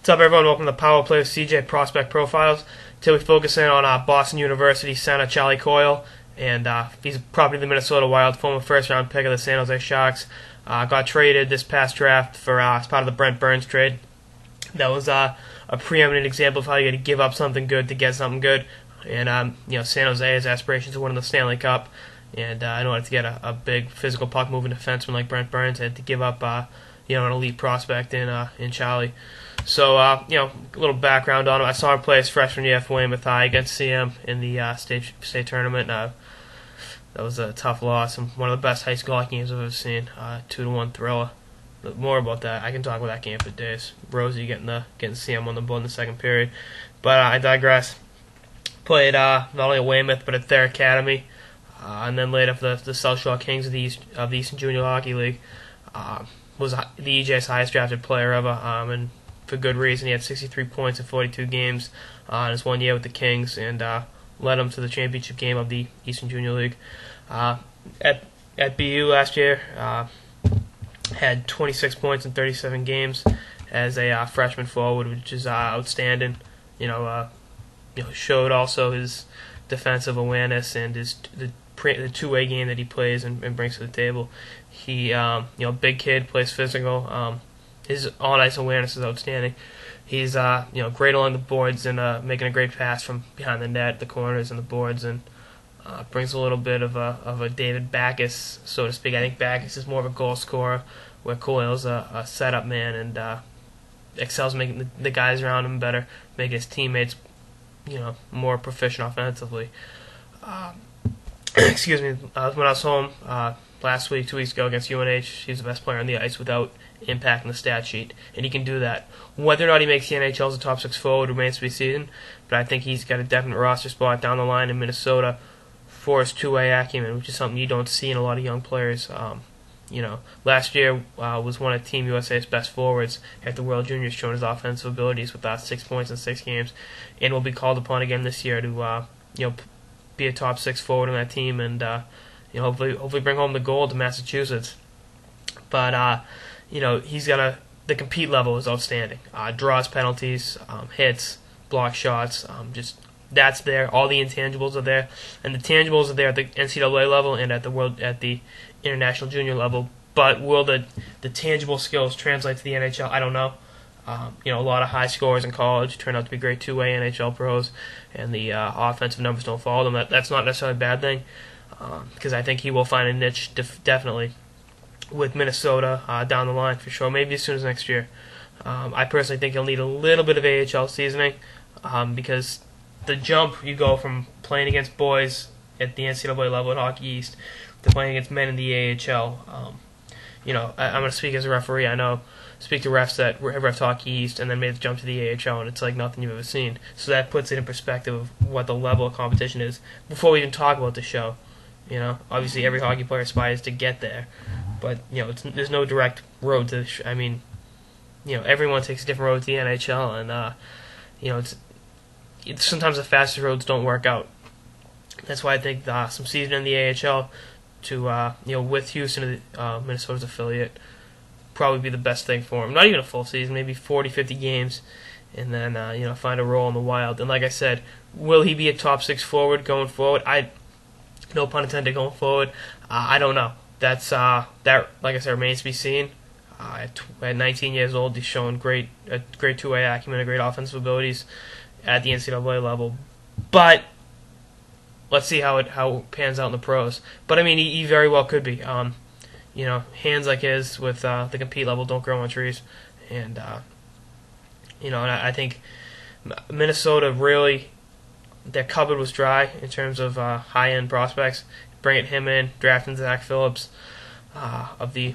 What's up, everyone? Welcome to Power Play with CJ Prospect Profiles. Today we focus in on Boston University center Charlie Coyle, and he's property of the Minnesota Wild, former first-round pick of the San Jose Sharks. Got traded this past draft for as part of the Brent Burns trade. That was a preeminent example of how you got to give up something good to get something good. And San Jose has aspirations to win the Stanley Cup, and in order to get a big physical puck-moving defenseman like Brent Burns, had to give up an elite prospect in Charlie. So, a little background on him. I saw him play his freshman year for Weymouth High against CM in the state tournament. That was a tough loss and one of the best high school hockey games I've ever seen. 2-1 thriller. But more about that. I can talk about that game for days. Rosie getting CM on the board in the second period. But I digress. Played not only at Weymouth but at their academy, and then later for the South Shore Kings of the Eastern Junior Hockey League. Was the EJ's highest drafted player ever, and for good reason. He had 63 points in 42 games in his 1 year with the Kings, and led them to the championship game of the Eastern Junior League. At BU last year, had 26 points in 37 games as a freshman forward, which is outstanding. Showed also his defensive awareness and the two-way game that he plays and brings to the table. He, big kid, plays physical. His on-ice awareness is outstanding. He's, great along the boards and making a great pass from behind the net, the corners, and the boards, and brings a little bit of a David Backus, so to speak. I think Backus is more of a goal scorer, where Coyle's a setup man and excels making the guys around him better, making his teammates, more proficient offensively. Excuse me. When I was home last week, 2 weeks ago against UNH, he's the best player on the ice without impacting the stat sheet, and he can do that. Whether or not he makes the NHL as a top six forward remains to be seen, but I think he's got a definite roster spot down the line in Minnesota for his two-way acumen, which is something you don't see in a lot of young players. Last year was one of Team USA's best forwards at the World Juniors, showing his offensive abilities with 6 points in 6 games, and will be called upon again this year to be a top six forward on that team, and hopefully bring home the gold to Massachusetts. But he's got the compete level is outstanding. Draws penalties, hits, block shots, that's there. All the intangibles are there, and the tangibles are there at the NCAA level and at the international junior level. But will the tangible skills translate to the NHL? I don't know. A lot of high scorers in college turn out to be great two-way NHL pros, and the offensive numbers don't follow them. That's not necessarily a bad thing, because I think he will find a niche definitely with Minnesota down the line for sure, maybe as soon as next year. I personally think he'll need a little bit of AHL seasoning, because the jump you go from playing against boys at the NCAA level at Hockey East to playing against men in the AHL. I'm going to speak as a referee. I know speak to refs that ref Hockey East and then made the jump to the AHL, and it's like nothing you've ever seen. So that puts it in perspective of what the level of competition is before we even talk about the show. Obviously every hockey player aspires to get there, but there's no direct road to. Everyone takes a different road to the NHL, and it's sometimes the fastest roads don't work out. That's why I think some season in the AHL to with Houston, Minnesota's affiliate, probably be the best thing for him. Not even a full season, maybe 40, 50 games, and then find a role in the Wild. And like I said, will he be a top six forward going forward? No pun intended, going forward. I don't know. That like I said, remains to be seen. At 19 years old, he's shown great two-way acumen and great offensive abilities at the NCAA level. But let's see how it pans out in the pros. But I mean, he very well could be. Hands like his with the compete level don't grow on trees, and and I think Minnesota really, their cupboard was dry in terms of high-end prospects. Bringing him in, drafting Zach Phillips of the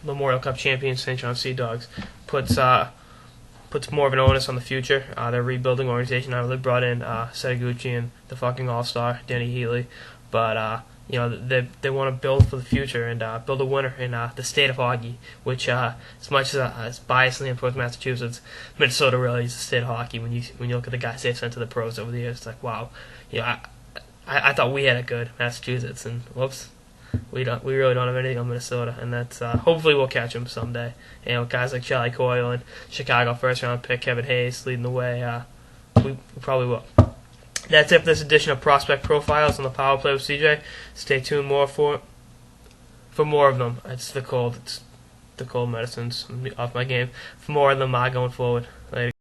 Memorial Cup champions St. John Sea Dogs puts more of an onus on the future. Their rebuilding organization. Now they brought in Setaguchi and the fucking all-star Danny Heatley, but they want to build for the future and build a winner in the state of hockey, which as much as biasly towards Massachusetts, Minnesota really is the state of hockey. When you look at the guys they've sent to the pros over the years, it's like, wow, I thought we had it good, Massachusetts, and whoops, we really don't have anything on Minnesota, and that's hopefully we'll catch them someday. Guys like Charlie Coyle and Chicago first round pick Kevin Hayes leading the way. We probably will. That's it for this edition of Prospect Profiles on the Power Play with CJ. Stay tuned for more of them. It's the cold. It's the cold medicines off my game. For more of them going forward. Later.